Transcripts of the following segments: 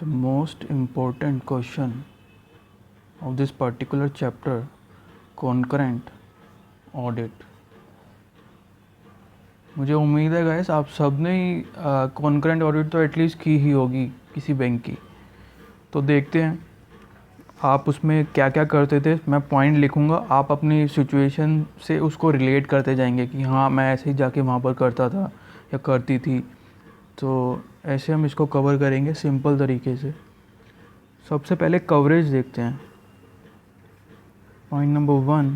The most important question of this particular chapter, concurrent audit. मुझे उम्मीद है guys आप सब ने कॉन्करेंट ऑडिट तो एटलीस्ट की ही होगी किसी बैंक की। तो देखते हैं आप उसमें क्या क्या करते थे। मैं पॉइंट लिखूंगा, आप अपनी सिचुएशन से उसको रिलेट करते जाएंगे कि हाँ मैं ऐसे ही जाके वहाँ पर करता था या करती थी। तो ऐसे हम इसको कवर करेंगे सिंपल तरीके से। सबसे पहले कवरेज देखते हैं। Point number 1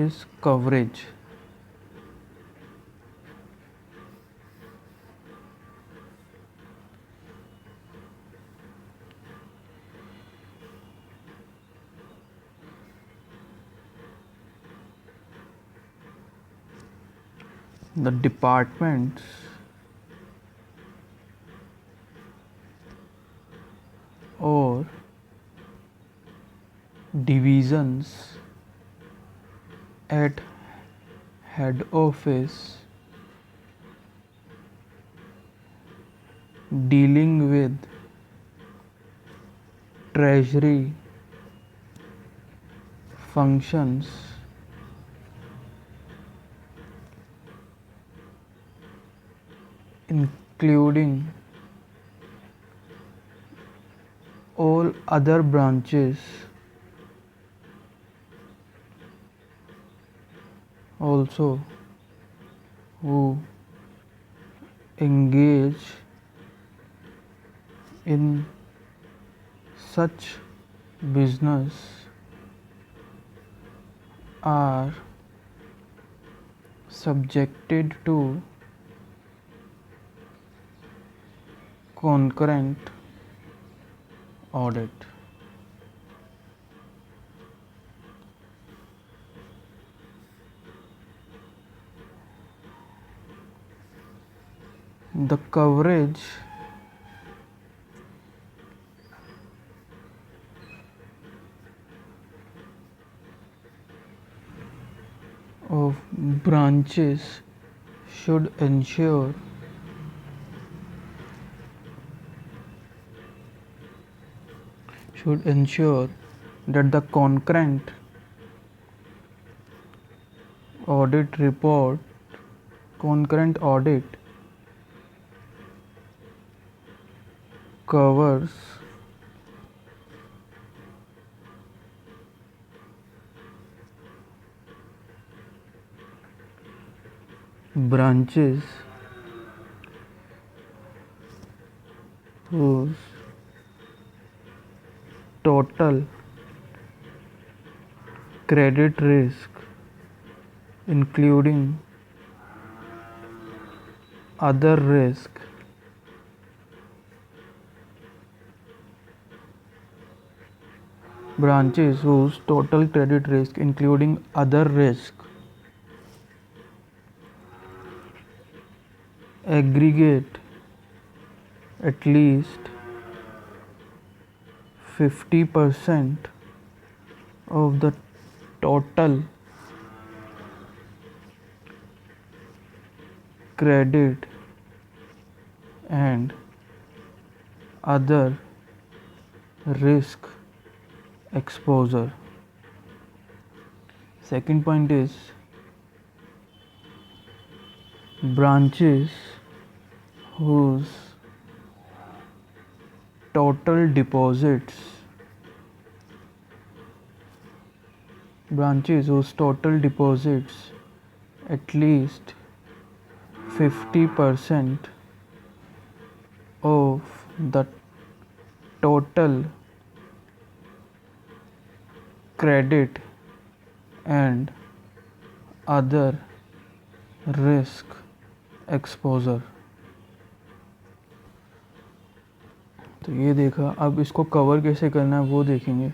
is coverage. The departments or divisions at head office dealing with treasury functions including all other branches also who engage in such business are subjected to concurrent audit. The coverage of branches should ensure that the concurrent audit covers branches whose total credit risk including other risk aggregate at least 50% of the total credit and other risk exposure. Second point is branches whose total deposits at least 50% of the total credit and other risk exposure. तो ये देखा, अब इसको cover कैसे करना है वो देखेंगे।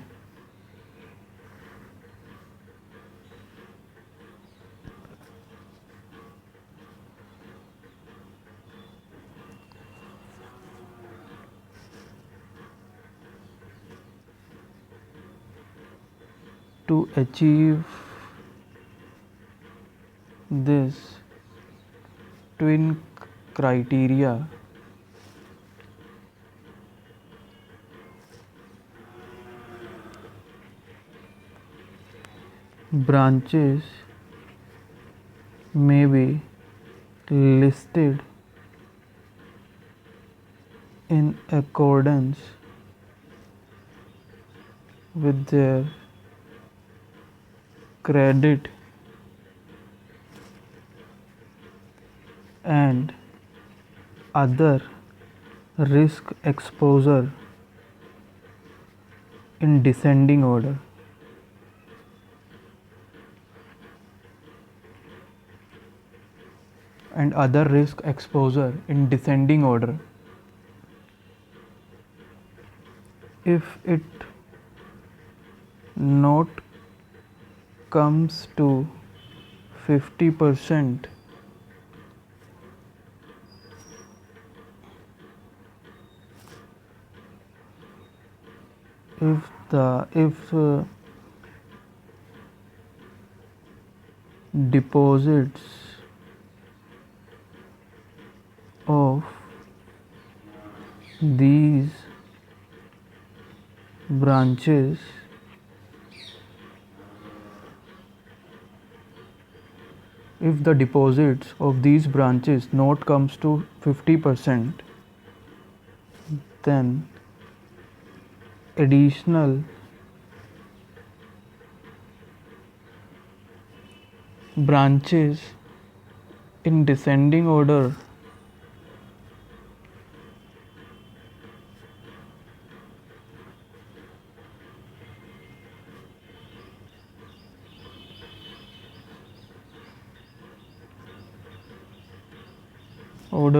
To achieve this twin criteria, branches may be listed in accordance with their credit and other risk exposure in descending order. And other risk exposure in descending order. If it not comes to 50%, if deposits of these branches if the deposits of these branches not comes to 50%, then additional branches in descending order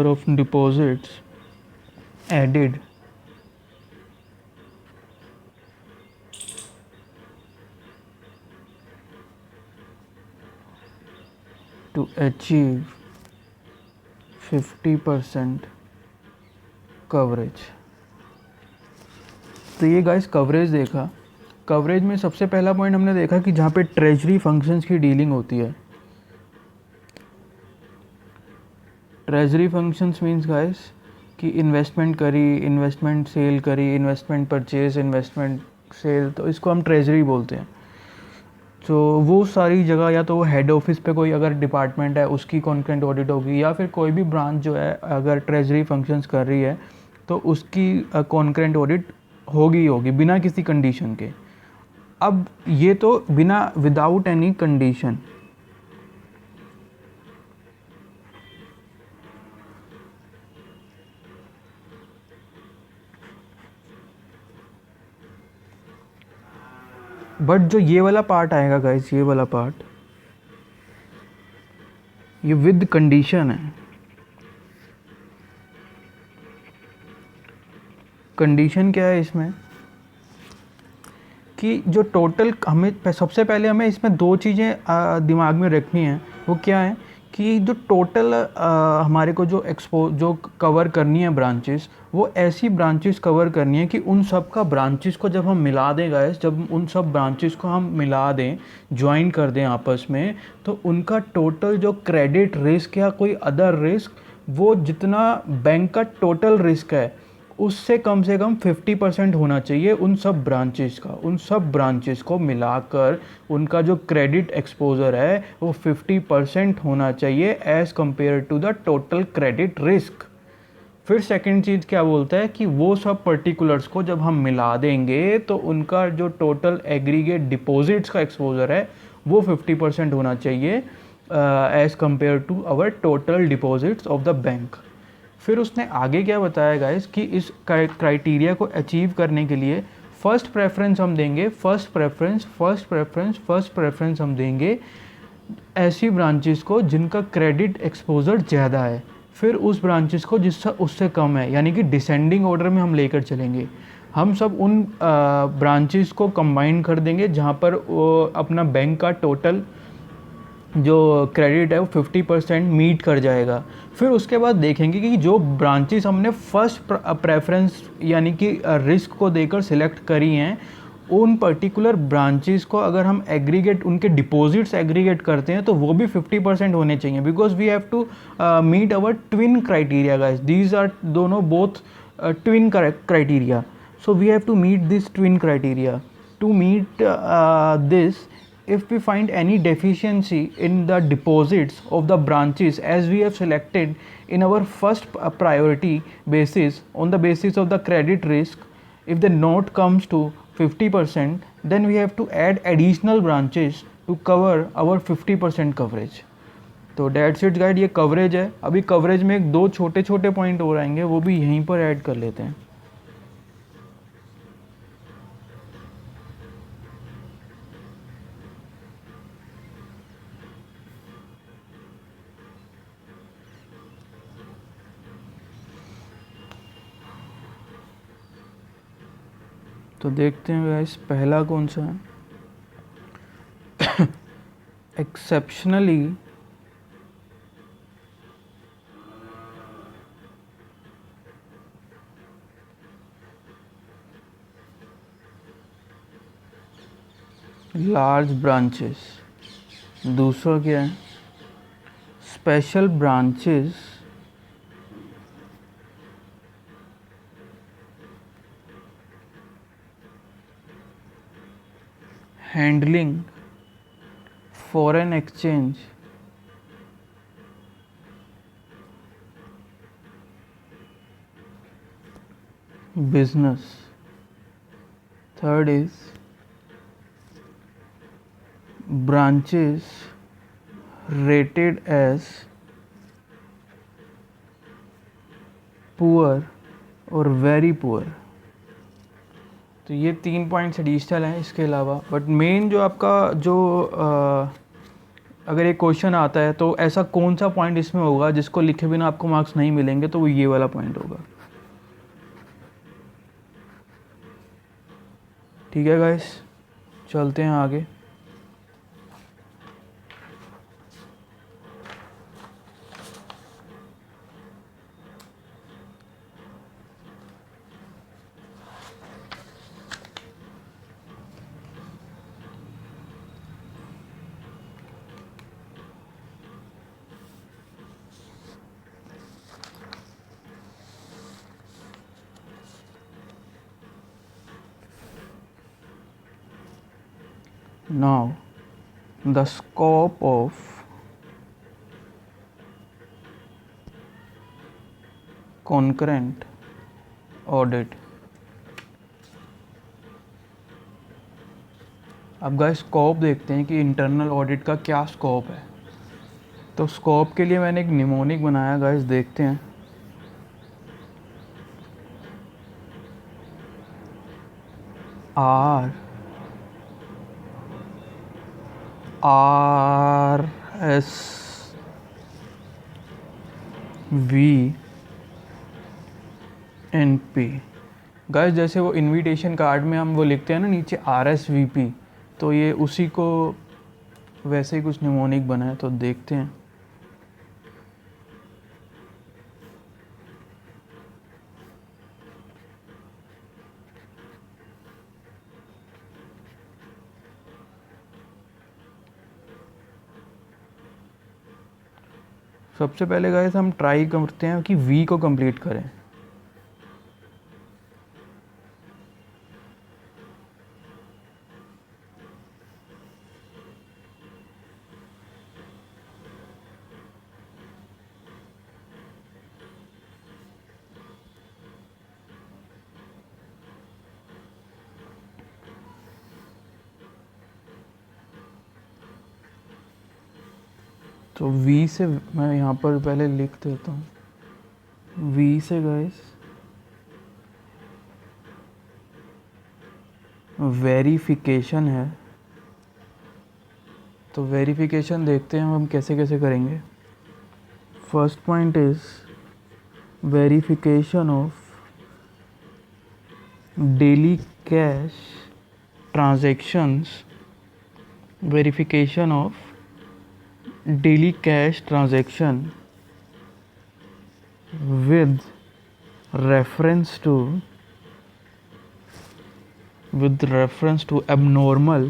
of deposits added to achieve 50% coverage. तो ये guys coverage देखा. Coverage में सबसे पहला point हमने देखा कि जहाँ पे ट्रेजरी फंक्शंस की डीलिंग होती है. ट्रेजरी फंक्शंस मींस गाइस कि इन्वेस्टमेंट करी, इन्वेस्टमेंट सेल करी, इन्वेस्टमेंट परचेज, इन्वेस्टमेंट सेल, तो इसको हम ट्रेजरी बोलते हैं. तो वो सारी जगह या तो वो हेड ऑफिस पे कोई अगर डिपार्टमेंट है उसकी कॉन्करेंट ऑडिट होगी, या फिर कोई भी ब्रांच जो है अगर ट्रेजरी फंक्शंस कर रही है तो उसकी कॉन्करेंट ऑडिट होगी बिना किसी कंडीशन के. अब ये तो बिना विदाउट एनी कंडीशन. बट जो ये वाला पार्ट आएगा गाइस, ये वाला पार्ट, ये विद कंडीशन है. कंडीशन क्या है इसमें कि जो टोटल हमें सबसे पहले हमें इसमें दो चीज़ें दिमाग में रखनी है. वो क्या है कि जो टोटल हमारे को जो कवर करनी है ब्रांचेस, वो ऐसी ब्रांचेस कवर करनी है कि उन सब का ब्रांचेस को जब हम मिला दें गाइस, जब उन सब ब्रांचेस को हम मिला दें, ज्वाइन कर दें आपस में, तो उनका टोटल जो क्रेडिट रिस्क या कोई अदर रिस्क, वो जितना बैंक का टोटल रिस्क है उससे कम से कम 50% होना चाहिए उन सब ब्रांचेस का. उन सब ब्रांचेस को मिलाकर उनका जो क्रेडिट एक्सपोजर है वो 50% होना चाहिए as compare to the total credit risk. फिर सेकंड चीज़ क्या बोलता है कि वो सब पर्टिकुलर्स को जब हम मिला देंगे तो उनका जो टोटल एग्रीगेट डिपॉजिट्स का एक्सपोजर है वो 50% होना चाहिए as compare to our total deposits of the bank. फिर उसने आगे क्या बताया गाइस कि इस क्राइटेरिया को अचीव करने के लिए फर्स्ट प्रेफरेंस हम देंगे, फर्स्ट प्रेफरेंस हम देंगे ऐसी ब्रांचेस को जिनका क्रेडिट एक्सपोजर ज़्यादा है. फिर उस ब्रांचेस को जिसका उससे कम है, यानी कि डिसेंडिंग ऑर्डर में हम लेकर चलेंगे. हम सब उन ब्रांचेस को कंबाइन कर देंगे जहाँ पर अपना बैंक का टोटल जो क्रेडिट है वो 50% मीट कर जाएगा. फिर उसके बाद देखेंगे कि जो ब्रांचेस हमने फर्स्ट प्रेफरेंस यानी कि रिस्क को देकर सिलेक्ट करी हैं, उन पर्टिकुलर ब्रांचेस को अगर हम एग्रीगेट उनके डिपॉजिट्स एग्रीगेट करते हैं तो वो भी 50% होने चाहिए. Because we have to meet our twin criteria guys. These are दोनों both twin criteria. So we have to meet this twin criteria. To meet this if we find any deficiency in the deposits of the branches as we have selected in our first priority basis on the basis of the credit risk, if the note comes to 50%, then we have to add additional branches to cover our 50% coverage. तो that's it guide, ये coverage है. अभी coverage में एक दो छोटे छोटे point और आएंगे, वो भी यहीं पर ऐड कर लेते हैं. तो देखते हैं गाइस, पहला कौन सा है. Exceptionally large branches. दूसरा क्या है, special branches handling foreign exchange business. Third is branches rated as poor और very poor. तो ये 3 पॉइंट्स एडिशनल हैं इसके अलावा. बट मेन जो आपका जो अगर एक क्वेश्चन आता है तो ऐसा कौन सा पॉइंट इसमें होगा जिसको लिखे बिना आपको मार्क्स नहीं मिलेंगे, तो वो ये वाला पॉइंट होगा. ठीक है गाइस, चलते हैं आगे. Now, the scope of concurrent audit. अब गाइस स्कोप देखते हैं कि इंटरनल ऑडिट का क्या स्कोप है. तो स्कोप के लिए मैंने एक निमोनिक बनाया गाइस, देखते हैं. RSVNP. गाइस जैसे वो इनविटेशन कार्ड में हम वो लिखते हैं ना नीचे RSVP, तो ये उसी को वैसे ही कुछ निमोनिक बना है. तो देखते हैं. सबसे पहले गाइस हम ट्राई करते हैं कि V को कंप्लीट करें. तो V से मैं यहाँ पर पहले लिख देता हूँ. V से गाइस वेरिफिकेशन है. तो वेरिफिकेशन देखते हैं हम कैसे कैसे करेंगे. First point is verification of daily cash transactions. Verification of daily cash transaction with reference to abnormal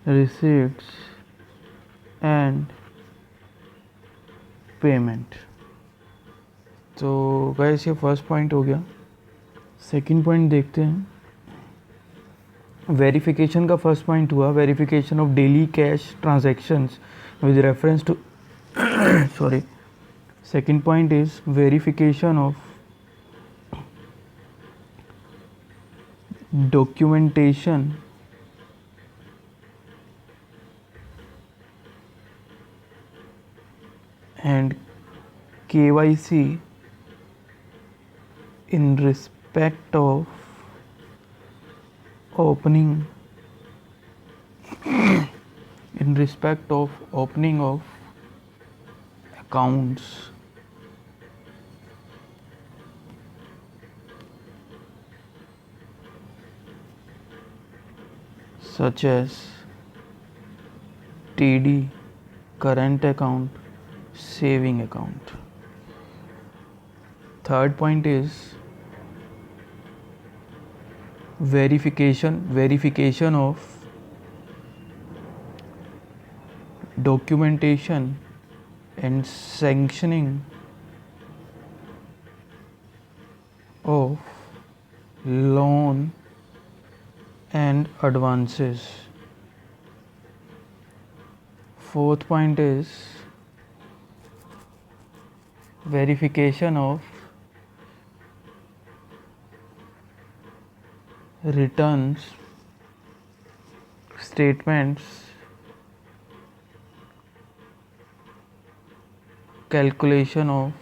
receipts and payment. तो गाइस ये फर्स्ट पॉइंट हो गया. सेकंड पॉइंट देखते हैं। वेरिफिकेशन का फर्स्ट पॉइंट हुआ verification of daily cash transactions with reference to sorry. Second point is verification of documentation and KYC in respect of opening of accounts such as TD, current account, saving account. Third point is verification of documentation and sanctioning of loan and advances. Fourth point is verification of returns, statements, calculation of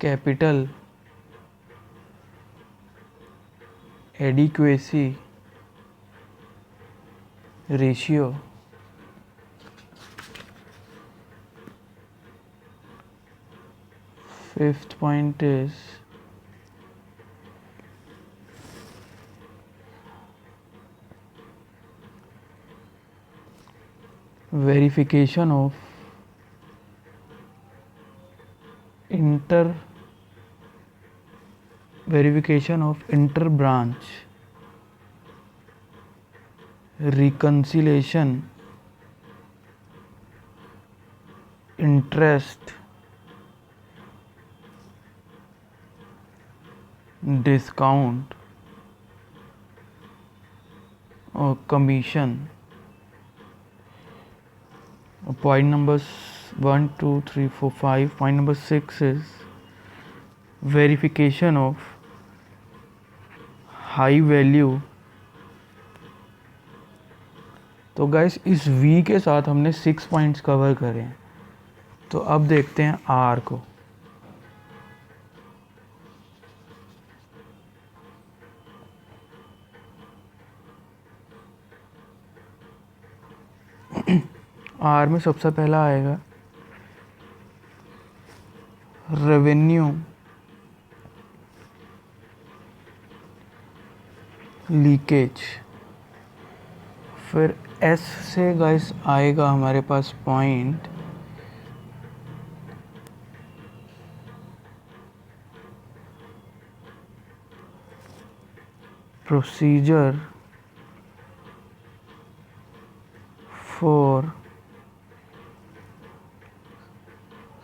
capital adequacy ratio. Fifth point is verification of inter branch reconciliation, interest, discount or commission. Point numbers 1, 2, 3, 4, 5. Point number 6 is verification of high value. तो guys इस we के साथ हमने 6 points cover करे हैं। तो अब देखते हैं आर को। आर में सबसे पहला आएगा रेवेन्यू लीकेज। फिर एस से गाइस आएगा हमारे पास point procedure for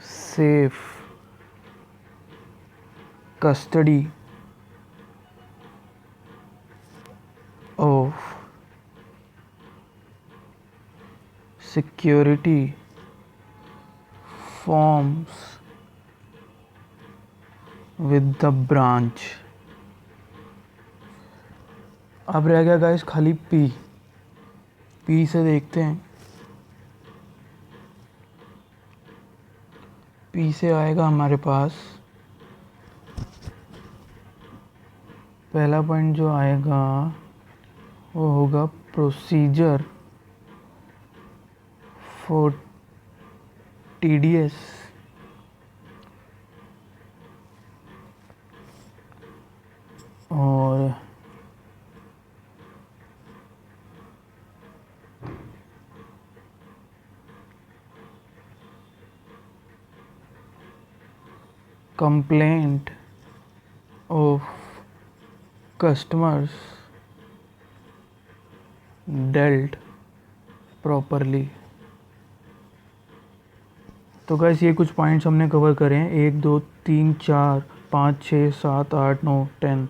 safe custody of security forms with the branch। अब रह गया गाइस खाली पी से देखते हैं। पी से आएगा हमारे पास पहला पॉइंट जो आएगा वो होगा प्रोसीजर फॉर TDS और complaint of customers dealt properly। तो गाइस ये कुछ पॉइंट्स हमने कवर करे हैं, 1 2 3 4 5 6 7 8 9 10,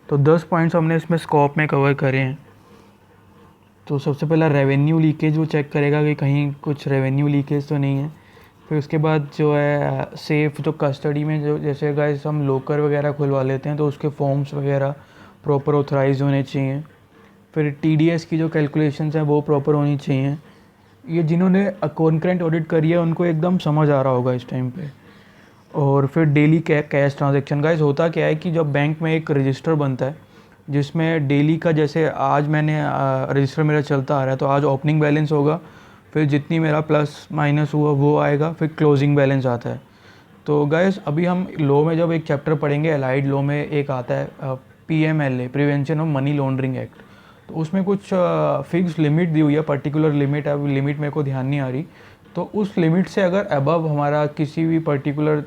तो 10 पॉइंट्स हमने इसमें स्कोप में कवर करे हैं। तो सबसे पहला रेवेन्यू लीकेज, वो चेक करेगा कि कहीं कुछ रेवेन्यू लीकेज तो नहीं है। फिर उसके बाद जो है सेफ़, जो कस्टडी में जो जैसे गाइस हम लॉकर वगैरह खुलवा लेते हैं तो उसके फॉर्म्स वगैरह प्रॉपर ऑथराइज होने चाहिए। फिर टीडीएस की जो कैलकुलेशंस हैं वो प्रॉपर होनी चाहिए। ये जिन्होंने कॉन्करेंट ऑडिट करी है उनको एकदम समझ आ रहा होगा इस टाइम पे। और फिर डेली कैश ट्रांजैक्शन, गाइस होता क्या है कि जब बैंक में एक रजिस्टर बनता है जिसमें डेली का, जैसे आज मैंने रजिस्टर मेरा चलता आ रहा है तो आज ओपनिंग बैलेंस होगा, फिर जितनी मेरा प्लस माइनस हुआ वो आएगा, फिर क्लोजिंग बैलेंस आता है। तो गाइस अभी हम लॉ में जब एक चैप्टर पढ़ेंगे, अलाइड लॉ में एक आता है PMLA, prevention of money laundering act, तो उसमें कुछ फिक्स लिमिट दी हुई है, पर्टिकुलर लिमिट है, लिमिट मेरे को ध्यान नहीं आ रही। तो उस लिमिट से अगर अबव हमारा किसी भी पर्टिकुलर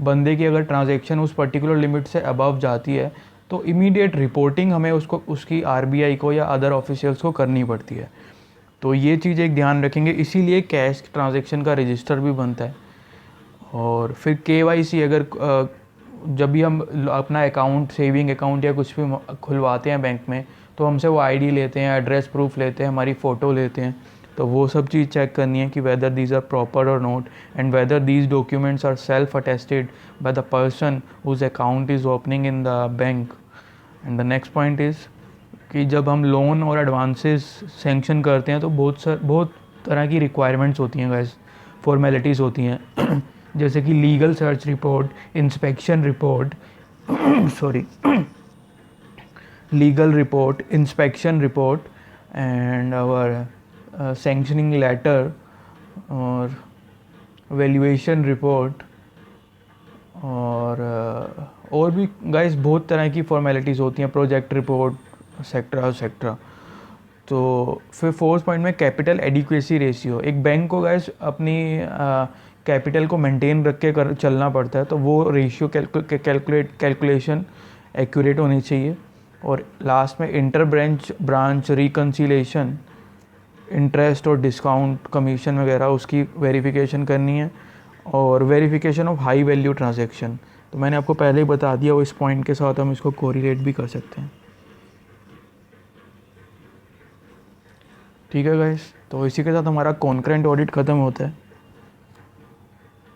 बंदे की अगर ट्रांजैक्शन उस पर्टिकुलर लिमिट से अबव जाती है तो इमीडिएट रिपोर्टिंग हमें उसको उसकी RBI को या अदर ऑफिशियल्स को करनी पड़ती है। तो ये चीज़ एक ध्यान रखेंगे, इसीलिए कैश ट्रांजैक्शन का रजिस्टर भी बनता है। और फिर KYC, अगर जब भी हम अपना अकाउंट, सेविंग अकाउंट या कुछ भी खुलवाते हैं बैंक में, तो हमसे वो ID लेते हैं, एड्रेस प्रूफ लेते हैं, हमारी फ़ोटो लेते हैं। तो वो सब चीज़ चेक करनी है कि वेदर दीज आर प्रॉपर और not, and whether these documents are self attested by the person whose account is opening in the bank. And the next point is कि जब हम लोन और एडवांसेस सेंक्शन करते हैं तो बहुत तरह की रिक्वायरमेंट्स होती हैं गाइस, फॉर्मेलिटीज़ होती हैं जैसे कि legal search report, inspection report sorry legal report, inspection report, and our sanctioning letter और वैल्यूएशन रिपोर्ट, और भी गाइस बहुत तरह की फॉर्मेलिटीज़ होती हैं, प्रोजेक्ट रिपोर्ट सेक्ट्रा। तो फिर फोर्थ पॉइंट में कैपिटल एडिक्वेसी रेशियो, एक बैंक को गाइस अपनी कैपिटल को मेंटेन रख के चलना पड़ता है, तो वो रेशियो कैलकुलेशन एक्यूरेट होनी चाहिए। और लास्ट में इंटर ब्रांच रिकन्सिलेशन, इंटरेस्ट और डिस्काउंट कमीशन वगैरह उसकी वेरिफिकेशन करनी है, और verification of high value transaction, तो मैंने आपको पहले ही बता दिया, वो इस पॉइंट के साथ हम इसको कोरिलेट भी कर सकते हैं। ठीक है गाइस, तो इसी के साथ हमारा कॉन्करेंट ऑडिट ख़त्म होता है।